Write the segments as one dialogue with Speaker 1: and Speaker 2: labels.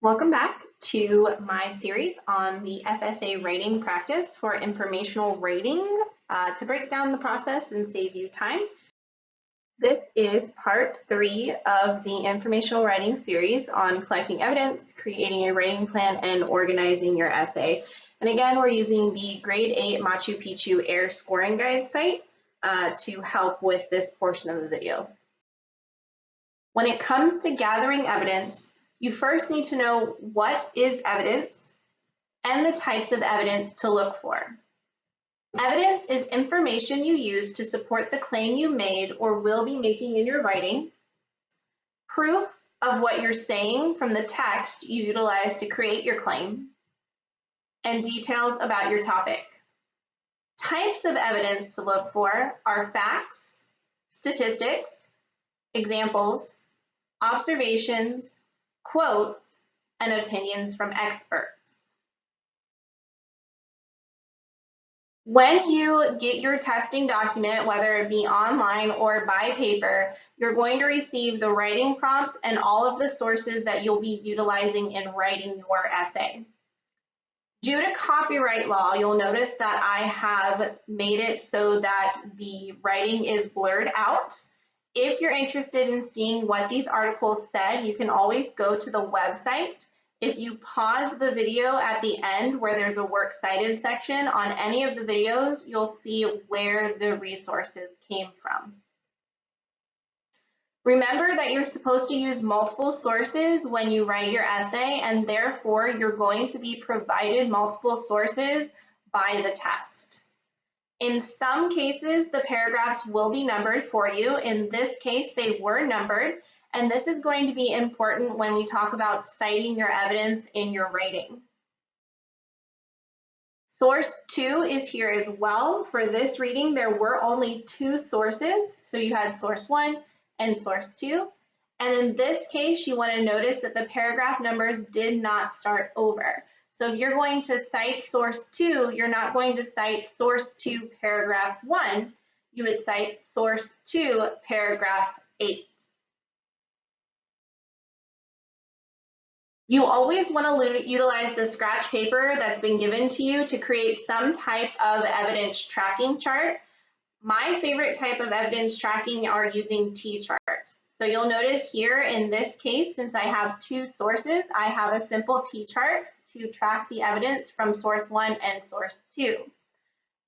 Speaker 1: Welcome back to my series on the FSA rating practice for informational rating to break down the process and save you time. This is part 3 of the informational writing series on collecting evidence, creating a rating plan, and organizing your essay. And again, we're using the grade 8 Machu Picchu Air Scoring Guide site to help with this portion of the video. When it comes to gathering evidence, you first need to know what is evidence and the types of evidence to look for. Evidence is information you use to support the claim you made or will be making in your writing, proof of what you're saying from the text you utilize to create your claim, and details about your topic. Types of evidence to look for are facts, statistics, examples, observations, quotes, and opinions from experts. When you get your testing document, whether it be online or by paper, you're going to receive the writing prompt and all of the sources that you'll be utilizing in writing your essay. Due to copyright law, you'll notice that I have made it so that the writing is blurred out. If you're interested in seeing what these articles said, you can always go to the website. If you pause the video at the end where there's a works cited section on any of the videos, you'll see where the resources came from. Remember that you're supposed to use multiple sources when you write your essay, and therefore you're going to be provided multiple sources by the test. In some cases, the paragraphs will be numbered for you. In this case, they were numbered, and this is going to be important when we talk about citing your evidence in your writing. Source 2 is here as well. For this reading, there were only 2 sources, so you had source 1 and source 2. And in this case, you want to notice that the paragraph numbers did not start over. So if you're going to cite source 2, you're not going to cite source 2 paragraph 1. You would cite source 2 paragraph 8. You always want to utilize the scratch paper that's been given to you to create some type of evidence tracking chart. My favorite type of evidence tracking are using T-charts. So you'll notice here in this case, since I have 2 sources, I have a simple T-chart to track the evidence from source 1 and source 2.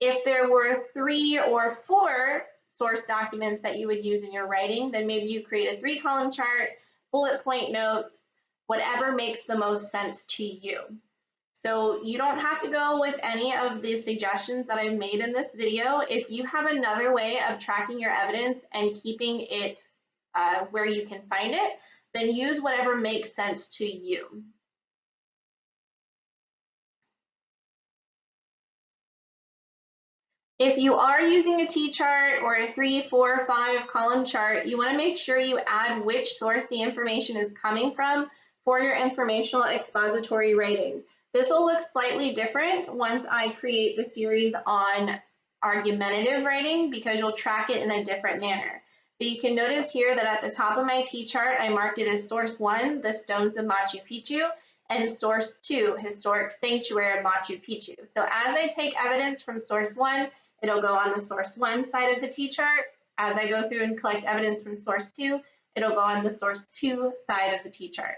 Speaker 1: If there were 3 or 4 source documents that you would use in your writing, then maybe you create a 3-column chart, bullet point notes, whatever makes the most sense to you. So you don't have to go with any of the suggestions that I've made in this video. If you have another way of tracking your evidence and keeping it where you can find it, then use whatever makes sense to you. If you are using a T-chart or a 3, 4, 5 column chart, you want to make sure you add which source the information is coming from for your informational expository rating. This will look slightly different once I create the series on argumentative writing because you'll track it in a different manner. But you can notice here that at the top of my T-chart, I marked it as source 1, the stones of Machu Picchu, and source 2, historic sanctuary of Machu Picchu. So as I take evidence from source 1, it'll go on the source 1 side of the T-chart. As I go through and collect evidence from source 2, it'll go on the source 2 side of the T-chart.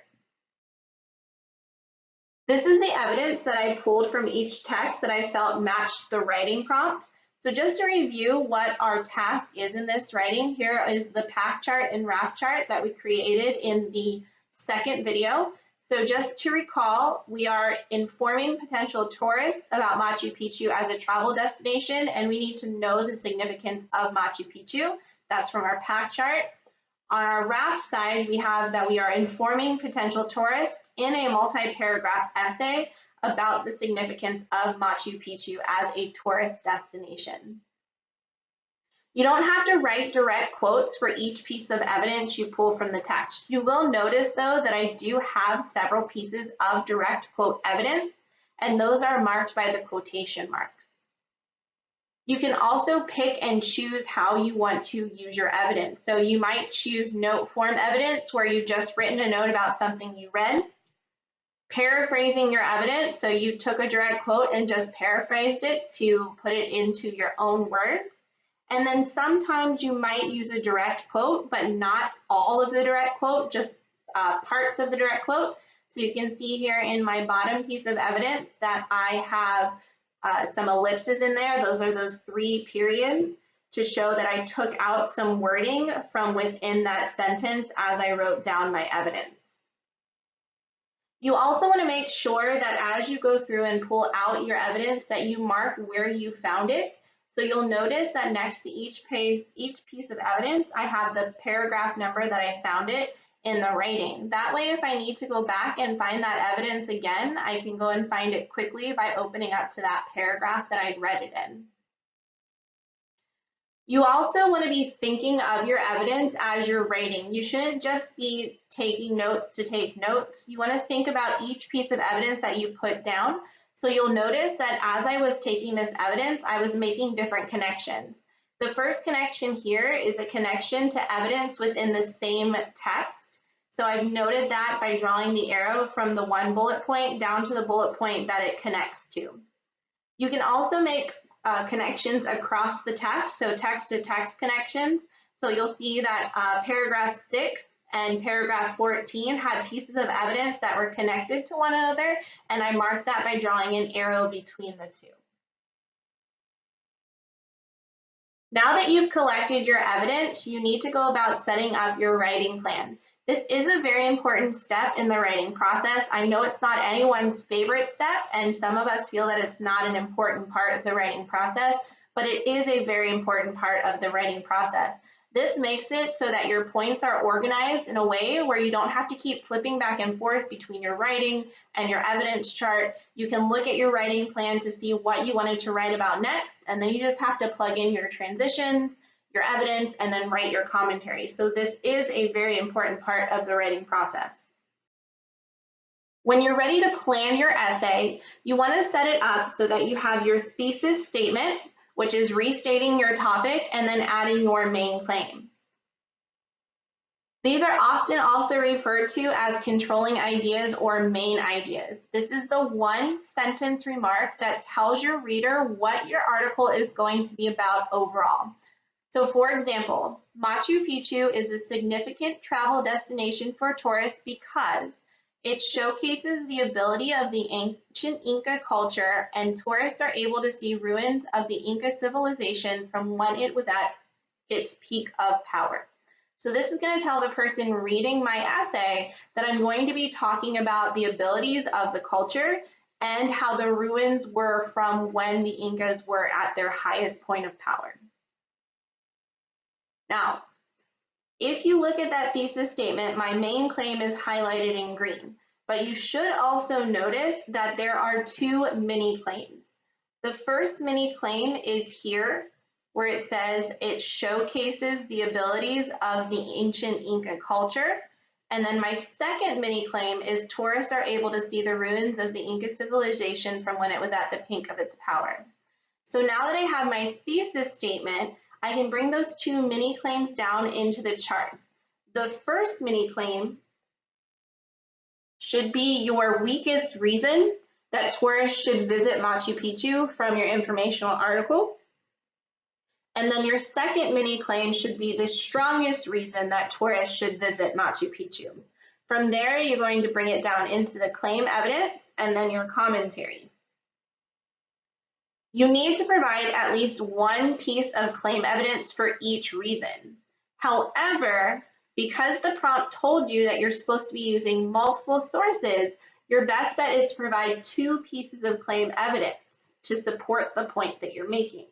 Speaker 1: This is the evidence that I pulled from each text that I felt matched the writing prompt. So just to review what our task is in this writing, here is the pack chart and raft chart that we created in the second video. So just to recall, we are informing potential tourists about Machu Picchu as a travel destination, and we need to know the significance of Machu Picchu. That's from our pack chart. On our raft side, we have that we are informing potential tourists in a multi-paragraph essay about the significance of Machu Picchu as a tourist destination. You don't have to write direct quotes for each piece of evidence you pull from the text. You will notice, though, that I do have several pieces of direct quote evidence, and those are marked by the quotation marks. You can also pick and choose how you want to use your evidence. So you might choose note form evidence where you've just written a note about something you read. Paraphrasing your evidence, so you took a direct quote and just paraphrased it to put it into your own words. And then sometimes you might use a direct quote, but not all of the direct quote, just parts of the direct quote. So you can see here in my bottom piece of evidence that I have some ellipses in there. Those are those 3 periods to show that I took out some wording from within that sentence as I wrote down my evidence. You also want to make sure that as you go through and pull out your evidence that you mark where you found it. So you'll notice that next to each piece of evidence, I have the paragraph number that I found it in the writing. That way, if I need to go back and find that evidence again, I can go and find it quickly by opening up to that paragraph that I'd read it in. You also want to be thinking of your evidence as you're writing. You shouldn't just be taking notes to take notes. You want to think about each piece of evidence that you put down. So you'll notice that as I was taking this evidence, I was making different connections. The first connection here is a connection to evidence within the same text. So I've noted that by drawing the arrow from the one bullet point down to the bullet point that it connects to. You can also make connections across the text, so text-to-text connections. So you'll see that paragraph 6 and paragraph 14 had pieces of evidence that were connected to one another, and I marked that by drawing an arrow between the 2. Now that you've collected your evidence, you need to go about setting up your writing plan. This is a very important step in the writing process. I know it's not anyone's favorite step, and some of us feel that it's not an important part of the writing process, but it is a very important part of the writing process. This makes it so that your points are organized in a way where you don't have to keep flipping back and forth between your writing and your evidence chart. You can look at your writing plan to see what you wanted to write about next, and then you just have to plug in your transitions, your evidence, and then write your commentary. So this is a very important part of the writing process. When you're ready to plan your essay, you want to set it up so that you have your thesis statement, which is restating your topic and then adding your main claim. These are often also referred to as controlling ideas or main ideas. This is the one sentence remark that tells your reader what your article is going to be about overall. So for example, Machu Picchu is a significant travel destination for tourists because it showcases the ability of the ancient Inca culture, and tourists are able to see ruins of the Inca civilization from when it was at its peak of power. So this is going to tell the person reading my essay that I'm going to be talking about the abilities of the culture and how the ruins were from when the Incas were at their highest point of power. Now, if you look at that thesis statement, my main claim is highlighted in green, but you should also notice that there are 2 mini claims. The first mini claim is here, where it says it showcases the abilities of the ancient Inca culture. And then my second mini claim is tourists are able to see the ruins of the Inca civilization from when it was at the peak of its power. So now that I have my thesis statement, I can bring those 2 mini claims down into the chart. The first mini claim should be your weakest reason that tourists should visit Machu Picchu from your informational article. And then your second mini claim should be the strongest reason that tourists should visit Machu Picchu. From there, you're going to bring it down into the claim evidence and then your commentary. You need to provide at least one piece of claim evidence for each reason. However, because the prompt told you that you're supposed to be using multiple sources, your best bet is to provide 2 pieces of claim evidence to support the point that you're making.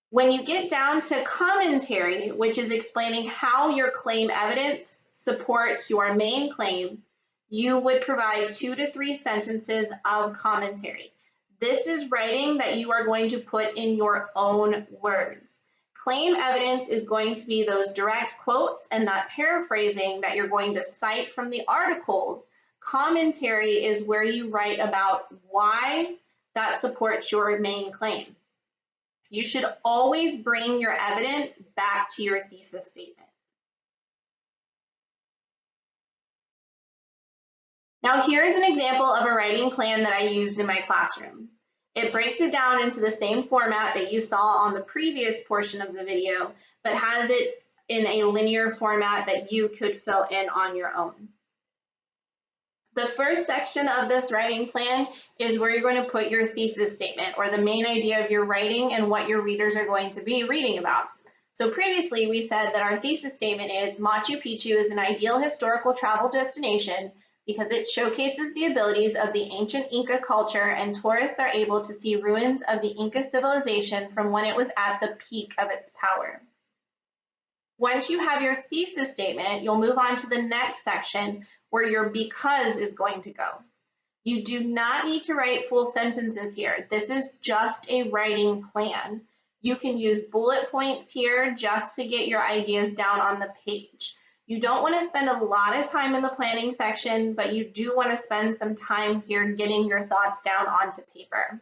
Speaker 1: When you get down to commentary, which is explaining how your claim evidence supports your main claim, you would provide 2 to 3 sentences of commentary. This is writing that you are going to put in your own words. Claim evidence is going to be those direct quotes and that paraphrasing that you're going to cite from the articles. Commentary is where you write about why that supports your main claim. You should always bring your evidence back to your thesis statement. Now here's an example of a writing plan that I used in my classroom. It breaks it down into the same format that you saw on the previous portion of the video, but has it in a linear format that you could fill in on your own. The first section of this writing plan is where you're going to put your thesis statement, or the main idea of your writing and what your readers are going to be reading about. So previously we said that our thesis statement is Machu Picchu is an ideal historical travel destination because it showcases the abilities of the ancient Inca culture, and tourists are able to see ruins of the Inca civilization from when it was at the peak of its power. Once you have your thesis statement, you'll move on to the next section where your because is going to go. You do not need to write full sentences here. This is just a writing plan. You can use bullet points here just to get your ideas down on the page. You don't want to spend a lot of time in the planning section, but you do want to spend some time here getting your thoughts down onto paper.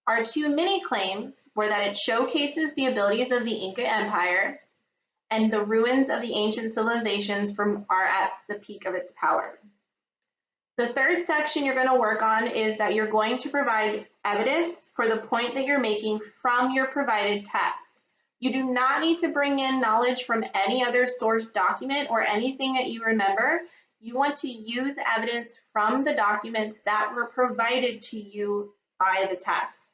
Speaker 1: Our two mini claims were that it showcases the abilities of the Inca Empire and the ruins of the ancient civilizations are at the peak of its power. The third section you're going to work on is that you're going to provide evidence for the point that you're making from your provided text. You do not need to bring in knowledge from any other source document or anything that you remember. You want to use evidence from the documents that were provided to you by the test.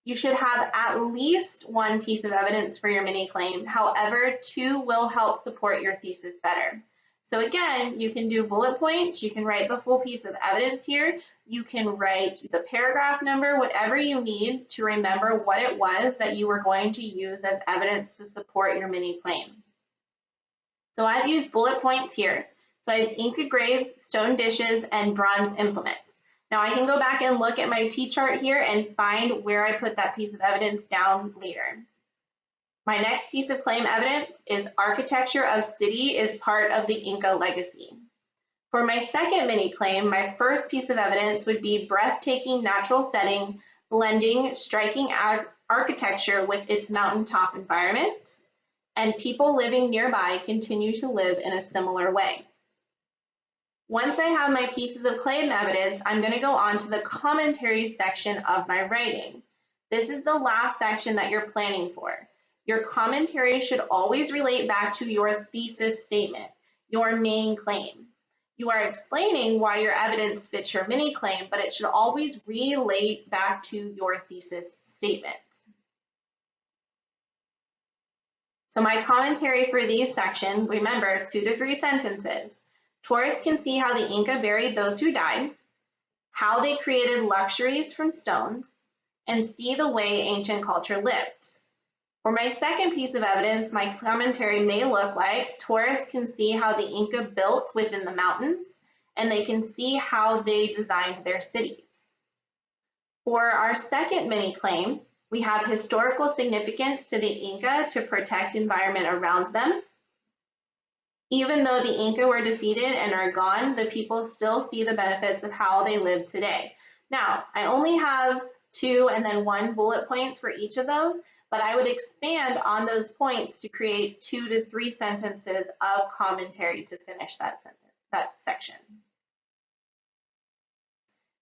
Speaker 1: You should have at least one piece of evidence for your mini claim. However, two will help support your thesis better. So again, you can do bullet points, you can write the full piece of evidence here, you can write the paragraph number, whatever you need to remember what it was that you were going to use as evidence to support your mini claim. So I've used bullet points here. So I have Inca graves, stone dishes, and bronze implements. Now I can go back and look at my T-chart here and find where I put that piece of evidence down later. My next piece of claim evidence is architecture of city is part of the Inca legacy. For my second mini claim, my first piece of evidence would be breathtaking natural setting, blending striking architecture with its mountaintop environment, and people living nearby continue to live in a similar way. Once I have my pieces of claim evidence, I'm going to go on to the commentary section of my writing. This is the last section that you're planning for. Your commentary should always relate back to your thesis statement, your main claim. You are explaining why your evidence fits your mini claim, but it should always relate back to your thesis statement. So my commentary for these sections, remember, 2 to 3 sentences. Tourists can see how the Inca buried those who died, how they created luxuries from stones, and see the way ancient culture lived. For my second piece of evidence, my commentary may look like tourists can see how the Inca built within the mountains, and they can see how they designed their cities. For our second mini claim, we have historical significance to the Inca to protect environment around them. Even though the Inca were defeated and are gone, the people still see the benefits of how they live today. Now, I only have 2 and then 1 bullet points for each of those, but I would expand on those points to create 2 to 3 sentences of commentary to finish that section.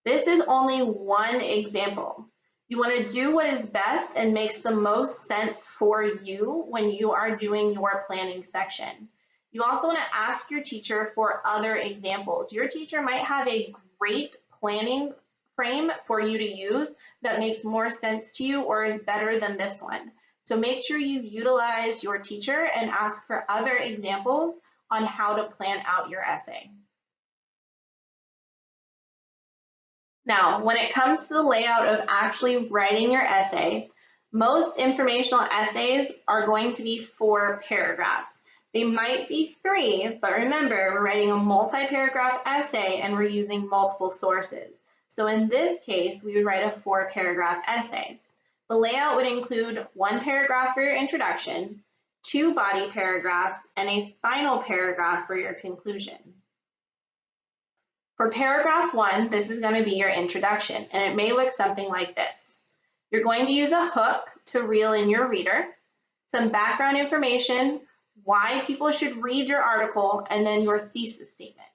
Speaker 1: This is only one example. You want to do what is best and makes the most sense for you when you are doing your planning section. You also want to ask your teacher for other examples. Your teacher might have a great planning frame for you to use that makes more sense to you or is better than this one. So make sure you utilize your teacher and ask for other examples on how to plan out your essay. Now, when it comes to the layout of actually writing your essay, most informational essays are going to be 4 paragraphs. They might be 3, but remember, we're writing a multi-paragraph essay and we're using multiple sources. So in this case, we would write a 4-paragraph essay. The layout would include 1 paragraph for your introduction, 2 body paragraphs, and a final paragraph for your conclusion. For paragraph 1, this is going to be your introduction, and it may look something like this. You're going to use a hook to reel in your reader, some background information, why people should read your article, and then your thesis statement.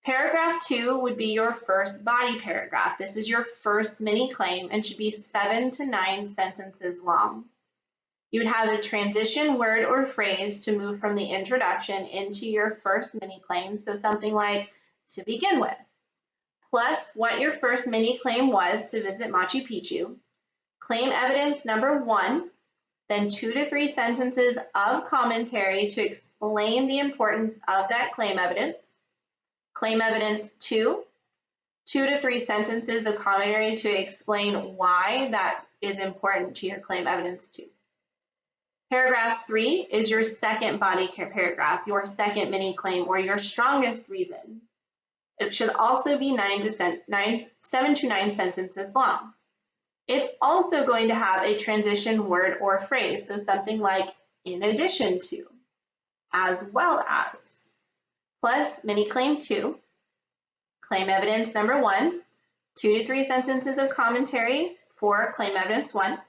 Speaker 1: Paragraph 2 would be your first body paragraph. This is your first mini claim and should be 7 to 9 sentences long. You would have a transition word or phrase to move from the introduction into your first mini claim, so something like "to begin with," plus what your first mini claim was to visit Machu Picchu, claim evidence number 1, then 2 to 3 sentences of commentary to explain the importance of that claim evidence 2, 2 to 3 sentences of commentary to explain why that is important to your claim evidence 2. Paragraph 3 is your second body paragraph, your second mini claim, or your strongest reason. It should also be 7 to 9 sentences long. It's also going to have a transition word or phrase, so something like "in addition to," "as well as," plus mini claim 2, claim evidence number 1, 2 to 3 sentences of commentary for claim evidence 1,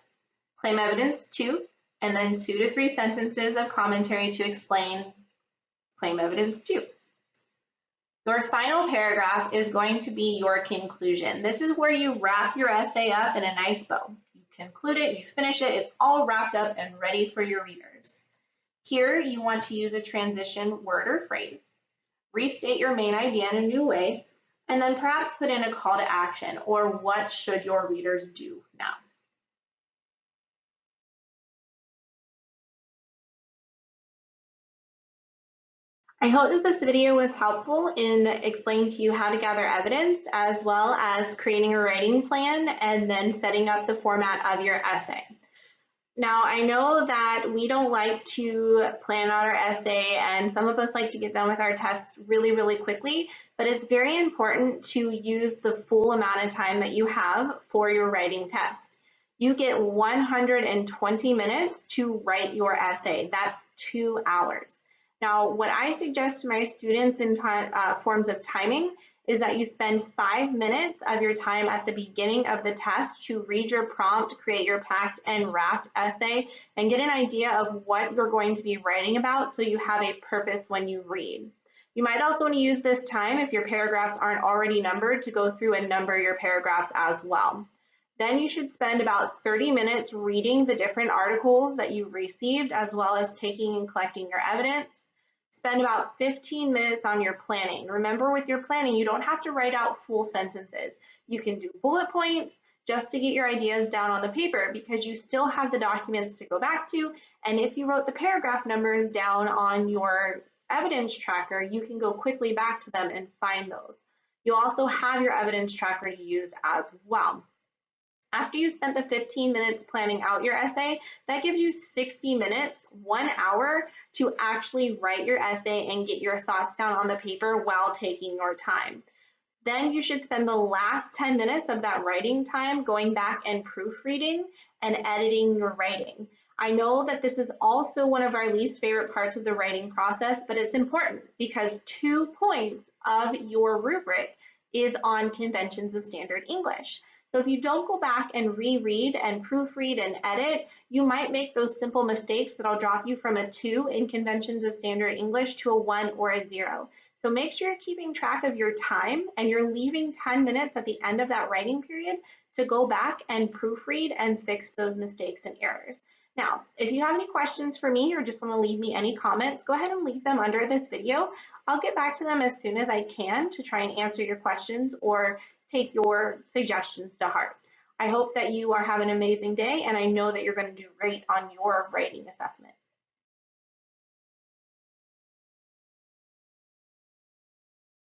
Speaker 1: claim evidence 2, and then 2 to 3 sentences of commentary to explain claim evidence 2. Your final paragraph is going to be your conclusion. This is where you wrap your essay up in a nice bow. You conclude it, you finish it, it's all wrapped up and ready for your readers. Here you want to use a transition word or phrase, restate your main idea in a new way, and then perhaps put in a call to action, or what should your readers do now. I hope that this video was helpful in explaining to you how to gather evidence, as well as creating a writing plan and then setting up the format of your essay. Now, I know that we don't like to plan out our essay, and some of us like to get done with our tests really, really quickly, but it's very important to use the full amount of time that you have for your writing test. You get 120 minutes to write your essay. That's 2 hours. Now, what I suggest to my students in forms of timing is that you spend 5 minutes of your time at the beginning of the test to read your prompt, create your packed and wrapped essay, and get an idea of what you're going to be writing about so you have a purpose when you read. You might also want to use this time, if your paragraphs aren't already numbered, to go through and number your paragraphs as well. Then you should spend about 30 minutes reading the different articles that you've received, as well as taking and collecting your evidence. Spend about 15 minutes on your planning. Remember, with your planning, you don't have to write out full sentences. You can do bullet points just to get your ideas down on the paper, because you still have the documents to go back to. And if you wrote the paragraph numbers down on your evidence tracker, you can go quickly back to them and find those. You'll also have your evidence tracker to use as well. After you spent the 15 minutes planning out your essay, that gives you 60 minutes, 1 hour, to actually write your essay and get your thoughts down on the paper while taking your time. Then you should spend the last 10 minutes of that writing time going back and proofreading and editing your writing. I know that this is also one of our least favorite parts of the writing process, but it's important because 2 points of your rubric is on conventions of standard English. So if you don't go back and reread and proofread and edit, you might make those simple mistakes that'll drop you from a 2 in conventions of standard English to a 1 or a 0. So make sure you're keeping track of your time and you're leaving 10 minutes at the end of that writing period to go back and proofread and fix those mistakes and errors. Now, if you have any questions for me or just want to leave me any comments, go ahead and leave them under this video. I'll get back to them as soon as I can to try and answer your questions or take your suggestions to heart. I hope that you are having an amazing day, and I know that you're going to do great on your writing assessment.